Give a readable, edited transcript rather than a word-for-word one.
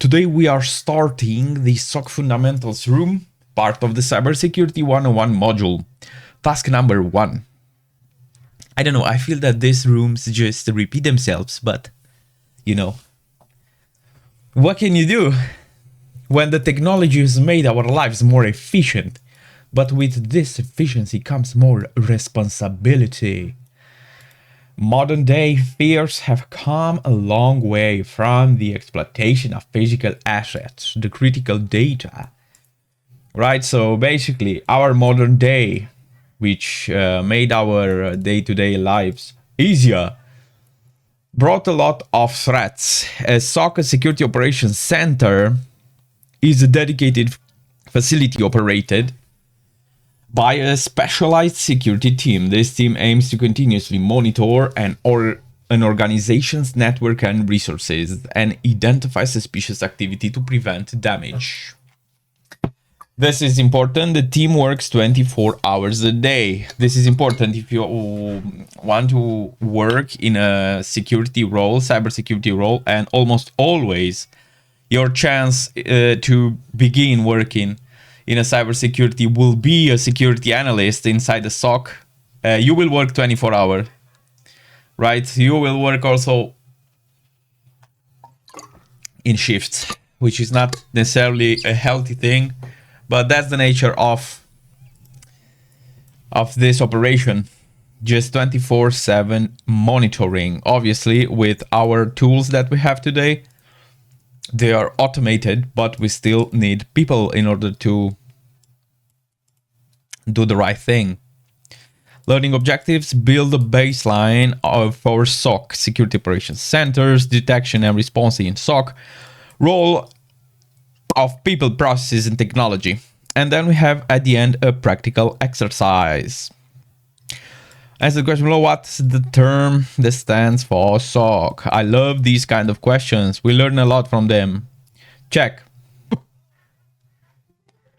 Today we are starting the SOC Fundamentals room, part of the Cybersecurity 101 module. Task number 1. I don't know, I feel that these rooms just repeat themselves, but you know. What can you do when the technology has made our lives more efficient? But with this efficiency comes more responsibility. Modern day fears have come a long way from the exploitation of physical assets, the critical data. Right, so basically our modern day, which made our day-to-day lives easier, brought a lot of threats. A SOC Security Operations Center is a dedicated facility operated by a specialized security team. This team aims to continuously monitor an organization's network and resources and identify suspicious activity to prevent damage. This is important. The team works 24 hours a day. This is important if you want to work in a security role, cybersecurity role, and almost always your chance to begin working in a cybersecurity will be a security analyst inside the SOC. You will work 24 hours, right? You will work also in shifts, which is not necessarily a healthy thing, but that's the nature of this operation. Just 24/7 monitoring. Obviously, with our tools that we have today, they are automated, but we still need people in order to do the right thing. Learning objectives: build a baseline of our SOC, Security Operations Centers, detection and response in SOC, role of people, processes, and technology. And then we have at the end a practical exercise. Answer the question below. What's the term that stands for SOC? I love these kind of questions. We learn a lot from them. Check.